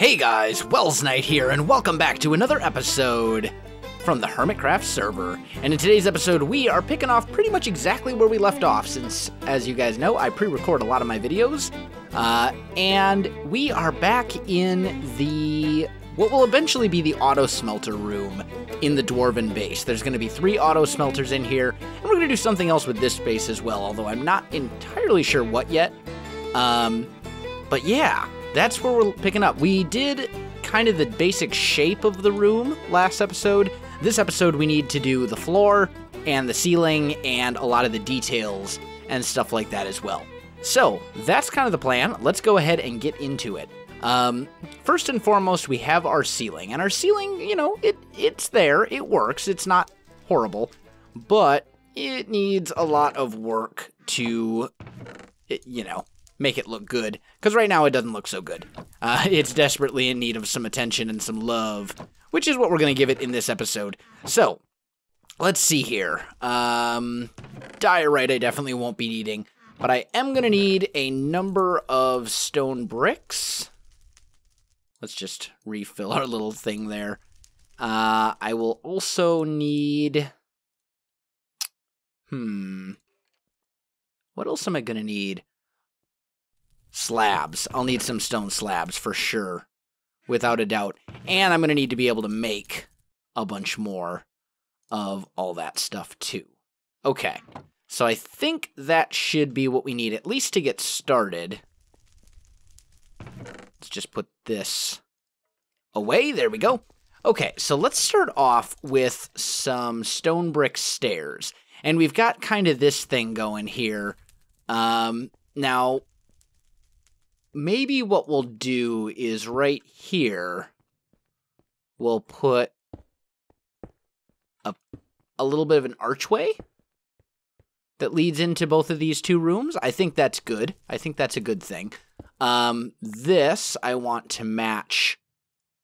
Hey guys, Wells Knight here, and welcome back to another episode from the Hermitcraft server. And in today's episode, we are picking off pretty much exactly where we left off, since, as you guys know, I pre-record a lot of my videos. And we are back in what will eventually be the auto smelter room in the Dwarven base. There's going to be 3 auto smelters in here, and we're going to do something else with this base as well, although I'm not entirely sure what yet. But yeah, that's where we're picking up. We did kind of the basic shape of the room last episode. This episode, we need to do the floor and the ceiling and a lot of the details and stuff like that as well. So that's kind of the plan. Let's go ahead and get into it. First and foremost, we have our ceiling, and our ceiling, you know, it's there, it works, it's not horrible, but it needs a lot of work to, you know, make it look good, because right now it doesn't look so good. It's desperately in need of some attention and some love, which is what we're going to give it in this episode. So, let's see here. Diorite I definitely won't be needing, but I am going to need a number of stone bricks. Let's just refill our little thing there. I will also need... What else am I going to need? Slabs. I'll need some stone slabs for sure, without a doubt. And I'm going to need to be able to make a bunch more of all that stuff too. Okay, so I think that should be what we need, at least to get started. Let's just put this away. There we go. Okay, so let's start off with some stone brick stairs. And we've got kind of this thing going here. Now, maybe what we'll do is right here, we'll put a little bit of an archway that leads into both of these 2 rooms. I think that's good. I think that's a good thing. This I want to match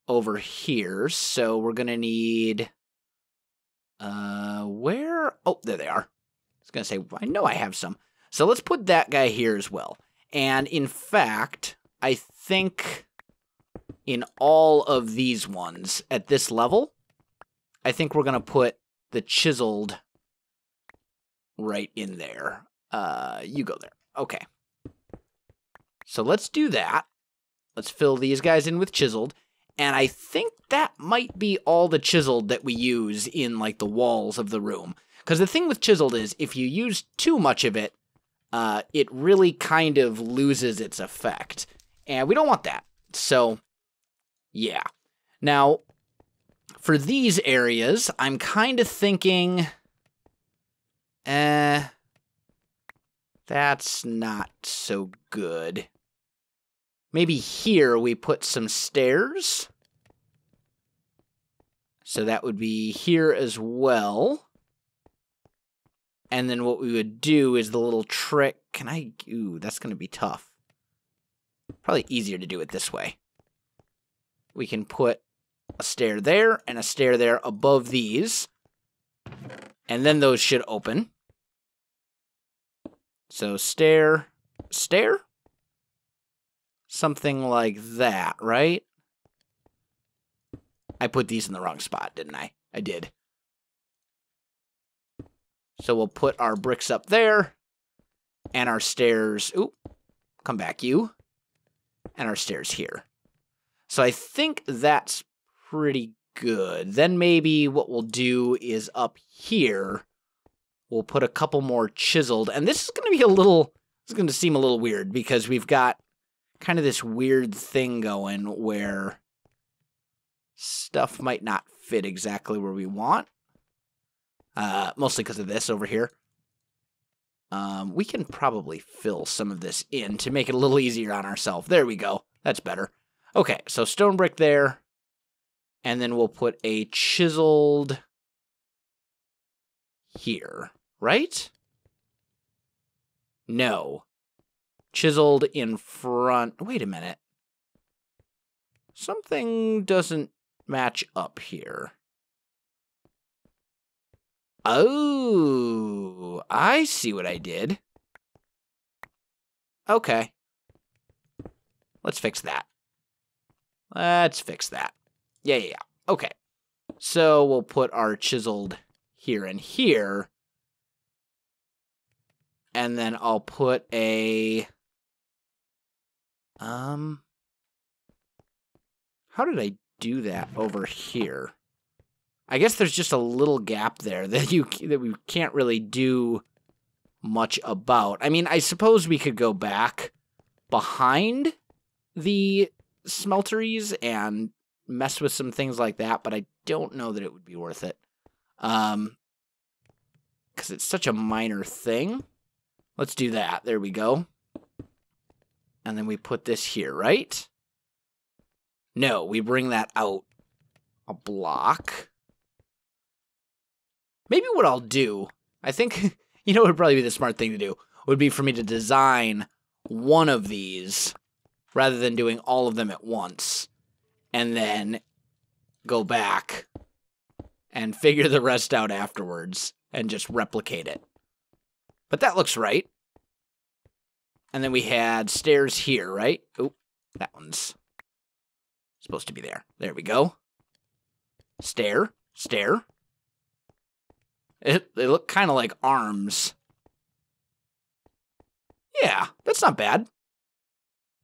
over here, so we're going to need, where? Oh, there they are. I was going to say, I know I have some. So let's put that guy here as well. And in fact, I think in all of these ones at this level, I think we're going to put the chiseled right in there. You go there. Okay. So let's do that. Let's fill these guys in with chiseled. And I think that might be all the chiseled that we use in, like, the walls of the room. Because the thing with chiseled is, if you use too much of it, it really kind of loses its effect. And we don't want that. So, yeah. Now, for these areas, I'm kind of thinking, that's not so good. Maybe here we put some stairs. So that would be here as well. And then what we would do is the little trick. Ooh, that's going to be tough. Probably easier to do it this way. We can put a stair there and a stair there above these. And then those should open. So stair, stair. Something like that, right? I put these in the wrong spot, didn't I? I did. So we'll put our bricks up there, and our stairs, oop, come back you, and our stairs here. So I think that's pretty good. Then maybe what we'll do is up here, we'll put a couple more chiseled, and this is going to seem a little weird, because we've got kind of this weird thing going where stuff might not fit exactly where we want. Mostly because of this over here. We can probably fill some of this in to make it a little easier on ourselves. There we go. That's better. Okay, so stone brick there. And then we'll put a chiseled here, right? No. Chiseled in front. Wait a minute. Something doesn't match up here. Oh, I see what I did. Okay. Let's fix that. Let's fix that. Yeah. Okay. So we'll put our chiseled here and here. And then I'll put a... How did I do that over here? I guess there's just a little gap there that we can't really do much about. I mean, I suppose we could go back behind the smelteries and mess with some things like that, but I don't know that it would be worth it. Because it's such a minor thing. Let's do that. There we go. And then we put this here, right? No, we bring that out a block. Maybe what I'll do, I think, you know what would probably be the smart thing to do, would be for me to design one of these rather than doing all of them at once, and then go back and figure the rest out afterwards and just replicate it. But that looks right. And then we had stairs here, right? Oh, that one's supposed to be there. There we go. Stair. They look kind of like arms. Yeah, that's not bad.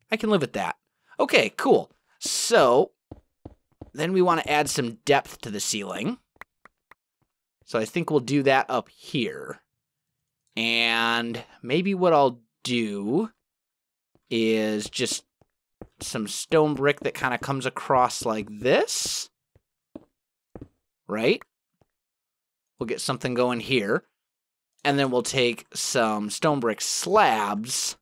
I can live with that. Okay, cool. So, then we want to add some depth to the ceiling. So I think we'll do that up here. And maybe what I'll do is just some stone brick that kind of comes across like this. Right? We'll get something going here. And then we'll take some stone brick slabs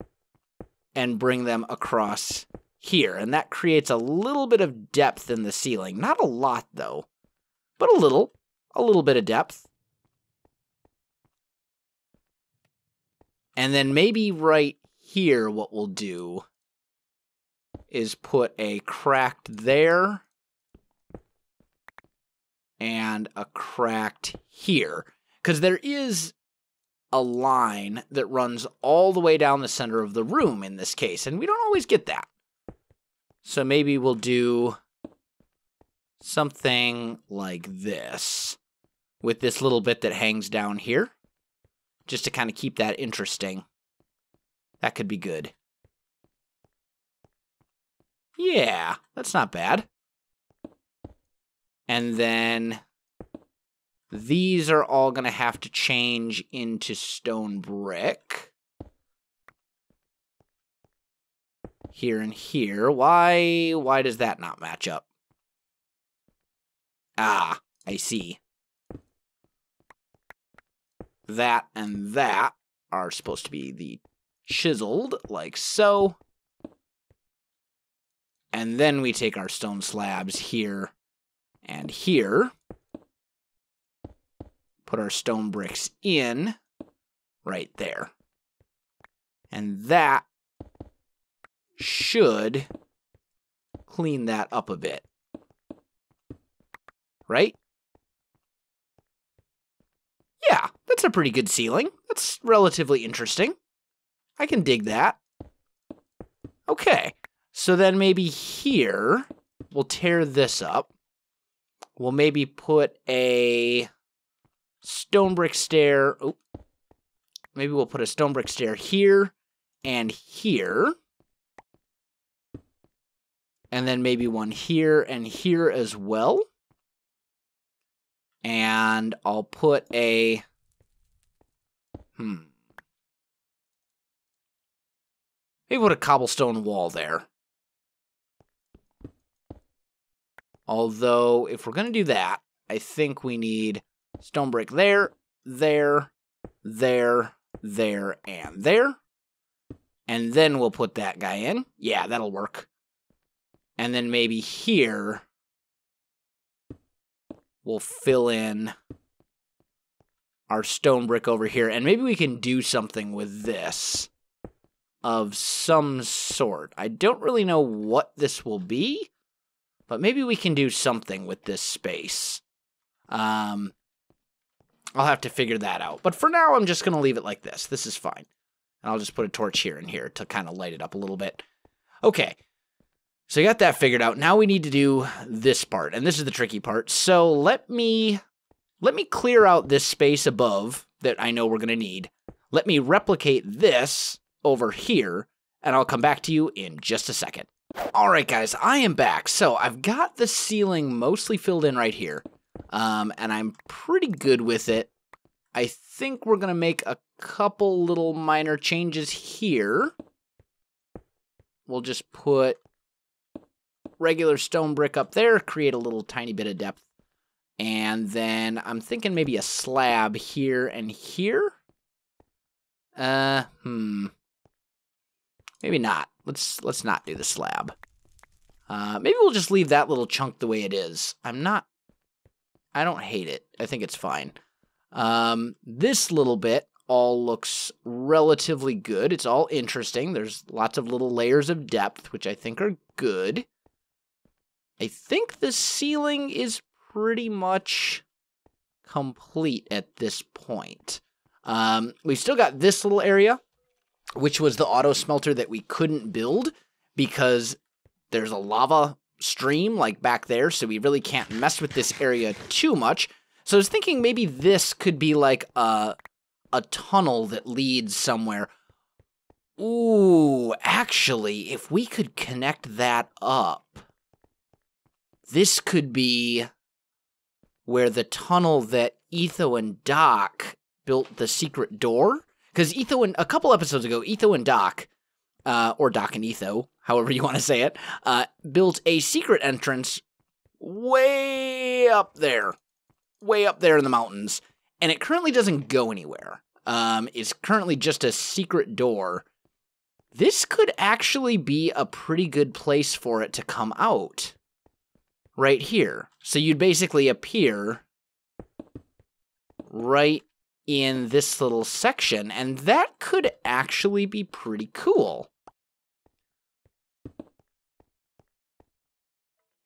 and bring them across here. And that creates a little bit of depth in the ceiling. Not a lot, though, but a little bit of depth. And then maybe right here what we'll do is put a cracked there and a cracked here. Because there is a line that runs all the way down the center of the room in this case, and we don't always get that. So maybe we'll do something like this with this little bit that hangs down here, just to kind of keep that interesting. That could be good. Yeah, that's not bad. And then these are all going to have to change into stone brick. Here and here. Why does that not match up? Ah, I see. That and that are supposed to be the chiseled, like so. And then we take our stone slabs here and here. Put our stone bricks in right there. And that should clean that up a bit. Right? Yeah, that's a pretty good ceiling. That's relatively interesting. I can dig that. Okay, so then maybe here, we'll tear this up. We'll maybe put a stone brick stair. Oh, maybe we'll put a stone brick stair here and here. And then maybe one here and here as well. And I'll put a... Maybe put a cobblestone wall there. Although, if we're going to do that, I think we need stone brick there, there, there, there, and there. And then we'll put that guy in. Yeah, that'll work. And then maybe here, we'll fill in our stone brick over here. And maybe we can do something with this of some sort. I don't really know what this will be, but maybe we can do something with this space. I'll have to figure that out. But for now, I'm just going to leave it like this. This is fine. And I'll just put a torch here and here to kind of light it up a little bit. Okay. So I got that figured out. Now we need to do this part, and this is the tricky part. So let me clear out this space above that I know we're going to need. Let me replicate this over here, and I'll come back to you in just a second. All right, guys, I am back. So I've got the ceiling mostly filled in right here, and I'm pretty good with it. I think we're going to make a couple little minor changes here. We'll just put regular stone brick up there, create a little tiny bit of depth. And then I'm thinking maybe a slab here and here. Maybe not. Let's not do the slab. Maybe we'll just leave that little chunk the way it is. I don't hate it. I think it's fine. This little bit all looks relatively good. It's all interesting. There's lots of little layers of depth, which I think are good. I think the ceiling is pretty much complete at this point. We've still got this little area, which was the auto smelter that we couldn't build because there's a lava stream like back there, so we really can't mess with this area too much. So I was thinking maybe this could be like a tunnel that leads somewhere. Ooh, actually, if we could connect that up, this could be where the tunnel that Etho and Doc built the secret door. Because a couple episodes ago, Etho and Doc, or Doc and Etho, however you want to say it, built a secret entrance way up there in the mountains. And it currently doesn't go anywhere. It's currently just a secret door. This could actually be a pretty good place for it to come out. Right here. So you'd basically appear right in this little section, and that could actually be pretty cool.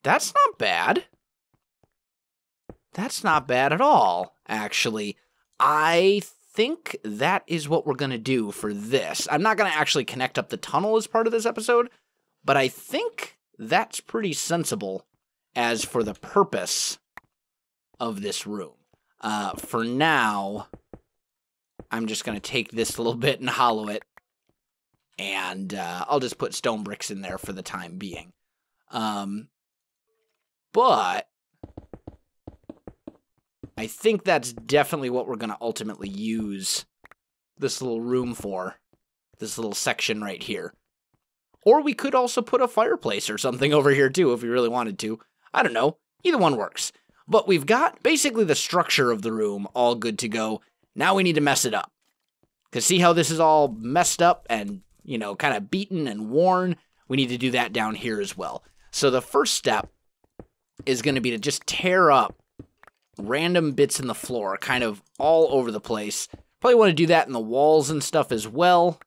That's not bad. That's not bad at all, actually. I think that is what we're going to do for this. I'm not going to actually connect up the tunnel as part of this episode, but I think that's pretty sensible as for the purpose of this room. For now, I'm just going to take this little bit and hollow it, and I'll just put stone bricks in there for the time being. But I think that's definitely what we're going to ultimately use this little room for, this little section right here. Or we could also put a fireplace or something over here too if we really wanted to. I don't know. Either one works. But we've got basically the structure of the room all good to go. Now we need to mess it up. Because see how this is all messed up and, you know, kind of beaten and worn? We need to do that down here as well. So the first step is going to be to just tear up random bits in the floor, kind of all over the place. Probably want to do that in the walls and stuff as well.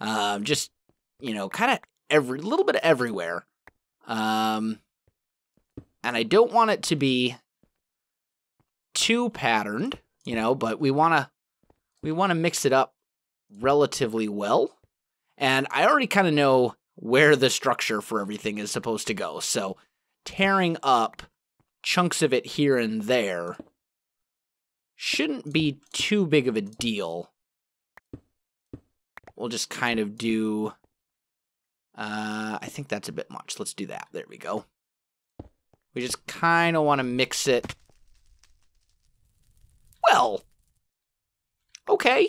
Just, you know, kind of little bit of everywhere. And I don't want it to be too patterned, you know, but we want to mix it up relatively well. And I already kind of know where the structure for everything is supposed to go. So tearing up chunks of it here and there shouldn't be too big of a deal. We'll just kind of do, I think that's a bit much. Let's do that. There we go. We just kind of want to mix it. Well, okay.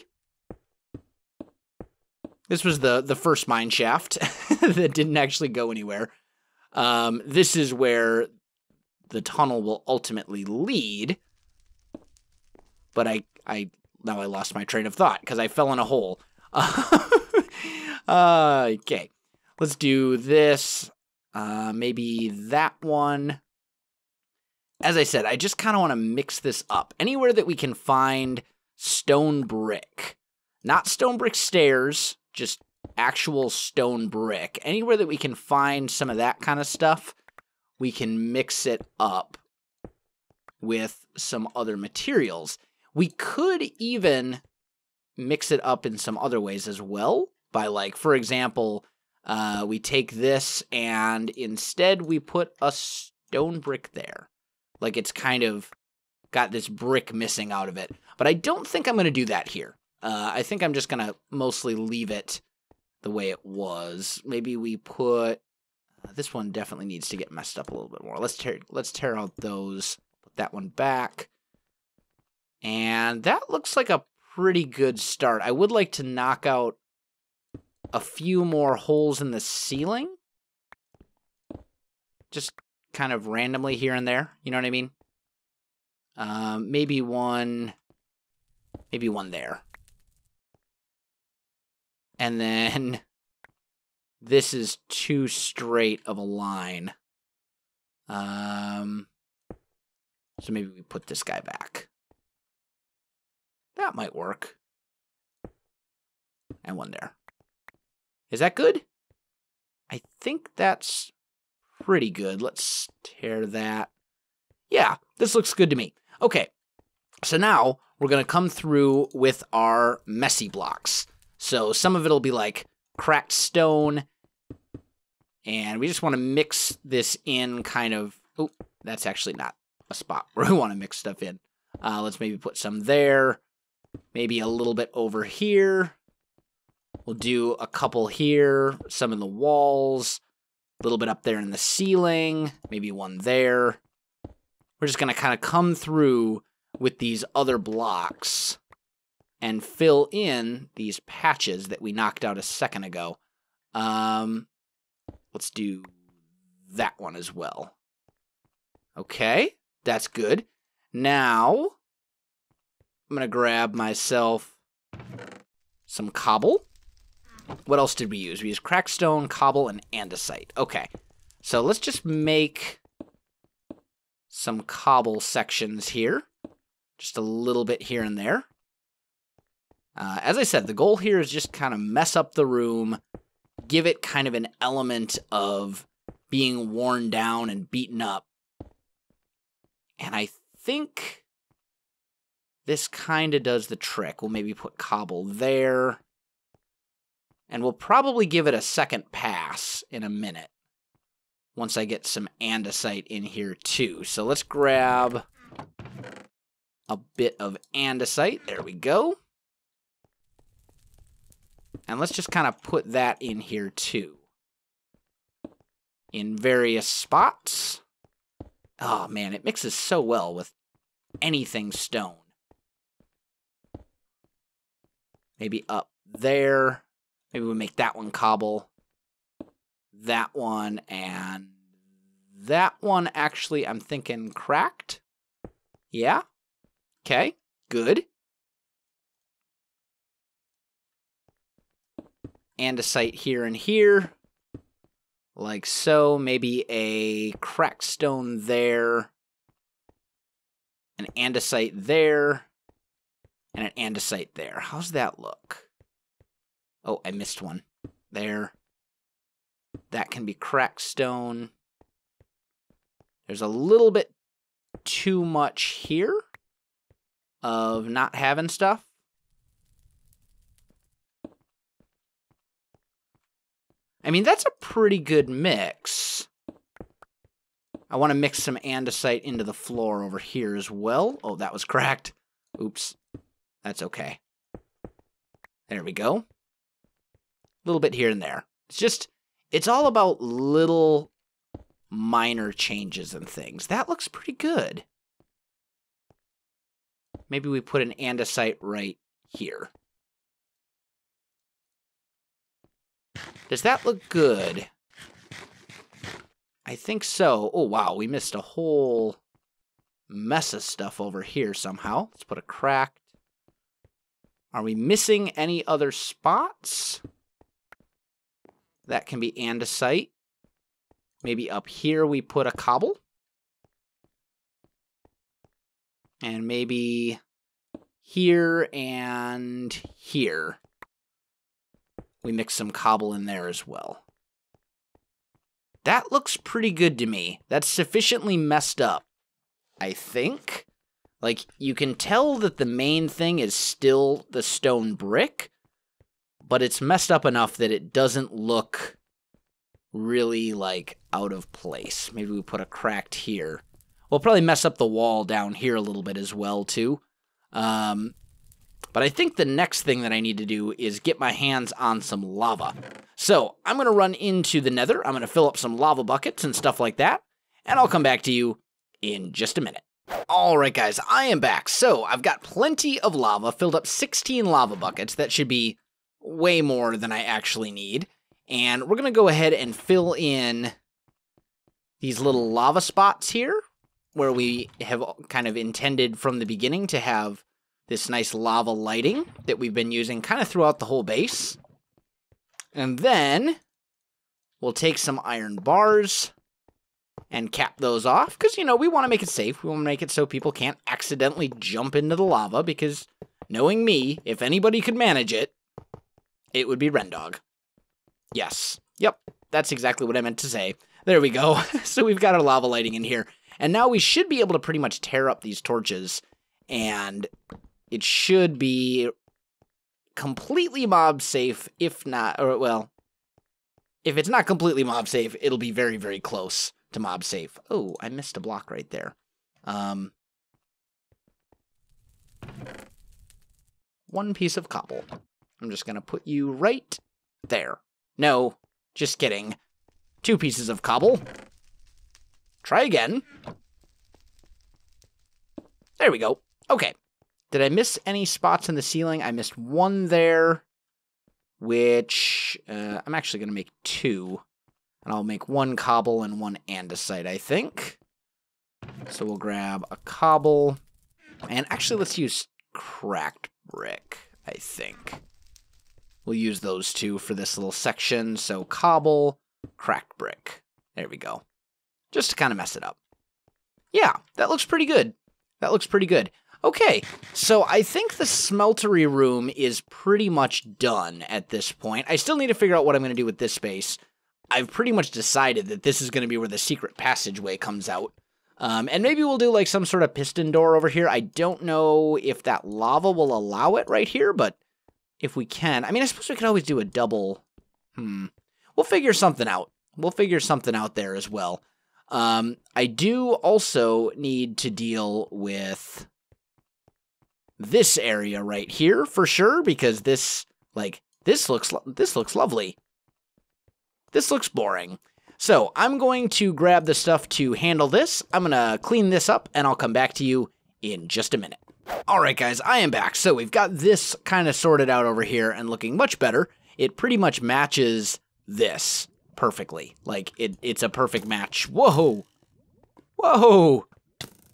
This was the first mine shaft that didn't actually go anywhere. This is where the tunnel will ultimately lead. But now I lost my train of thought because I fell in a hole. Okay, let's do this. Maybe that one. As I said, I just kind of want to mix this up. Anywhere that we can find stone brick. Not stone brick stairs, just actual stone brick. Anywhere that we can find some of that kind of stuff, we can mix it up with some other materials. We could even mix it up in some other ways as well. By, like, for example, We take this and instead we put a stone brick there. Like it's kind of got this brick missing out of it. But I don't think I'm going to do that here. I think I'm just going to mostly leave it the way it was. Maybe we put... this one definitely needs to get messed up a little bit more. Let's tear out those. Put that one back. And that looks like a pretty good start. I would like to knock out a few more holes in the ceiling. Just kind of randomly here and there. You know what I mean? Maybe one there. And then this is too straight of a line. So maybe we put this guy back. That might work. And one there. Is that good? I think that's pretty good. Let's tear that. Yeah, this looks good to me. Okay, so now we're going to come through with our messy blocks. So some of it will be like cracked stone, and we just want to mix this in kind of... oh, that's actually not a spot where we want to mix stuff in. Let's maybe put some there, maybe a little bit over here. We'll do a couple here, some in the walls, a little bit up there in the ceiling, maybe one there. We're just going to kind of come through with these other blocks and fill in these patches that we knocked out a second ago. Let's do that one as well. Okay, that's good. Now, I'm going to grab myself some cobble. What else did we use? We used cracked stone, cobble, and andesite. Okay, so let's just make some cobble sections here. Just a little bit here and there. As I said, the goal here is just kind of mess up the room, give it kind of an element of being worn down and beaten up. And I think this kind of does the trick. We'll maybe put cobble there. And we'll probably give it a second pass in a minute once I get some andesite in here too. So let's grab a bit of andesite. There we go. And let's just kind of put that in here too. In various spots. Oh man, it mixes so well with anything stone. Maybe up there. Maybe we'll make that one cobble. That one and that one actually I'm thinking cracked. Yeah. Okay, good. Andesite here and here. Like so. Maybe a cracked stone there. An andesite there. And an andesite there. How's that look? Oh, I missed one. There. That can be cracked stone. There's a little bit too much here of not having stuff. I mean, that's a pretty good mix. I want to mix some andesite into the floor over here as well. Oh, that was cracked. Oops. That's okay. There we go. A little bit here and there. It's all about little minor changes and things. That looks pretty good. Maybe we put an andesite right here. Does that look good? I think so. Oh, wow, we missed a whole mess of stuff over here somehow. Let's put a cracked. Are we missing any other spots? That can be andesite. Maybe up here we put a cobble. And maybe here and here we mix some cobble in there as well. That looks pretty good to me. That's sufficiently messed up, I think. Like, you can tell that the main thing is still the stone brick, but it's messed up enough that it doesn't look really, like, out of place. Maybe we put a cracked here. We'll probably mess up the wall down here a little bit as well, too. But I think the next thing that I need to do is get my hands on some lava. So I'm going to run into the nether. I'm going to fill up some lava buckets and stuff like that. And I'll come back to you in just a minute. All right, guys, I am back. So I've got plenty of lava, filled up 16 lava buckets. That should be way more than I actually need. And we're going to go ahead and fill in these little lava spots here, where we have kind of intended from the beginning to have this nice lava lighting that we've been using kind of throughout the whole base. And then we'll take some iron bars and cap those off, because, you know, we want to make it safe. We want to make it so people can't accidentally jump into the lava, because knowing me, if anybody could manage it, it would be Rendog. Yes. Yep. That's exactly what I meant to say. There we go. So we've got our lava lighting in here. And now we should be able to pretty much tear up these torches, and it should be completely mob safe, if not, or, well, if it's not completely mob safe, it'll be very, very close to mob safe. Oh, I missed a block right there. One piece of cobble. I'm just going to put you right there. No, just kidding. 2 pieces of cobble. Try again. There we go. Okay. Did I miss any spots in the ceiling? I missed one there, which I'm actually going to make 2. And I'll make 1 cobble and 1 andesite, I think. So we'll grab a cobble. And actually, let's use cracked brick, I think. We'll use those 2 for this little section. So cobble, cracked brick. There we go. Just to kind of mess it up. Yeah, that looks pretty good. That looks pretty good. Okay, so I think the smeltery room is pretty much done at this point. I still need to figure out what I'm going to do with this space. I've pretty much decided that this is going to be where the secret passageway comes out. And maybe we'll do like some sort of piston door over here. I don't know if that lava will allow it right here, but if we can. I mean, I suppose we could always do a double. We'll figure something out. We'll figure something out there as well. I do also need to deal with this area right here for sure, because this looks lovely. This looks boring. So I'm going to grab the stuff to handle this. I'm going to clean this up, and I'll come back to you in just a minute. All right, guys, I am back. So we've got this kind of sorted out over here and looking much better. It pretty much matches this perfectly. Like, it's a perfect match. Whoa! Whoa!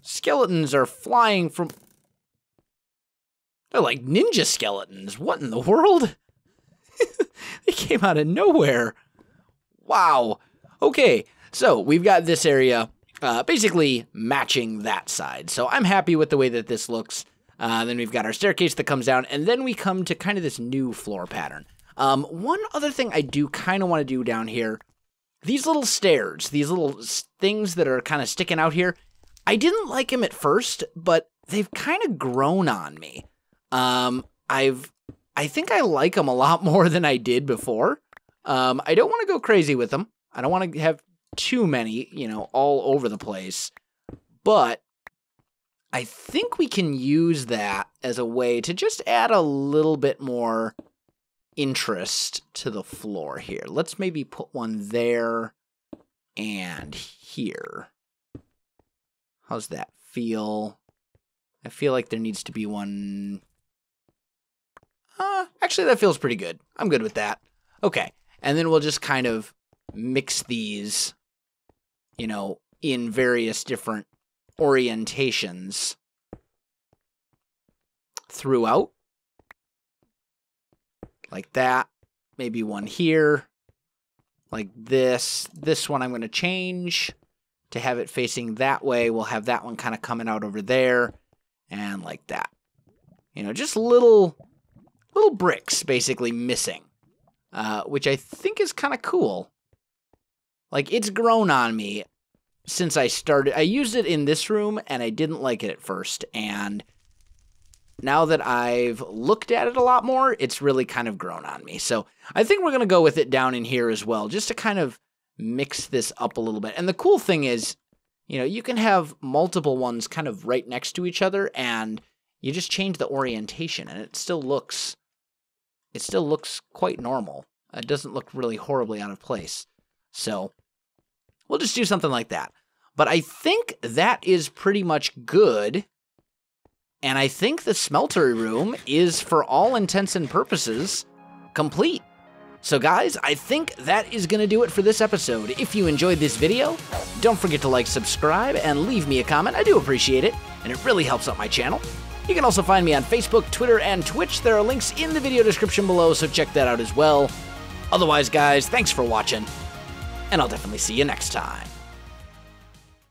Skeletons are flying from... They're like ninja skeletons. What in the world? They came out of nowhere. Wow. Okay, so we've got this area basically matching that side. So I'm happy with the way that this looks. Then we've got our staircase that comes down, and then we come to kind of this new floor pattern. One other thing I do kind of want to do down here, these little stairs, these little things that are kind of sticking out here, I didn't like them at first, but they've kind of grown on me. I think I like them a lot more than I did before. I don't want to go crazy with them. I don't want to have too many, you know, all over the place. But I think we can use that as a way to just add a little bit more interest to the floor here. Let's maybe put one there and here. How's that feel? I feel like there needs to be one... actually, that feels pretty good. I'm good with that. Okay, and then we'll just kind of mix these, you know, in various different orientations throughout. Like that. Maybe one here. Like this. This one I'm going to change to have it facing that way. We'll have that one kind of coming out over there. And like that. You know, just little bricks basically missing. Which I think is kind of cool. Like, it's grown on me since I started. I used it in this room, and I didn't like it at first. And now that I've looked at it a lot more, it's really kind of grown on me. So I think we're going to go with it down in here as well, just to kind of mix this up a little bit. And the cool thing is, you know, you can have multiple ones kind of right next to each other, and you just change the orientation, and it still looks quite normal. It doesn't look really horribly out of place. So we'll just do something like that. But I think that is pretty much good. And I think the smeltery room is, for all intents and purposes, complete. So guys, I think that is going to do it for this episode. If you enjoyed this video, don't forget to like, subscribe, and leave me a comment. I do appreciate it, and it really helps out my channel. You can also find me on Facebook, Twitter, and Twitch. There are links in the video description below, so check that out as well. Otherwise, guys, thanks for watching, and I'll definitely see you next time.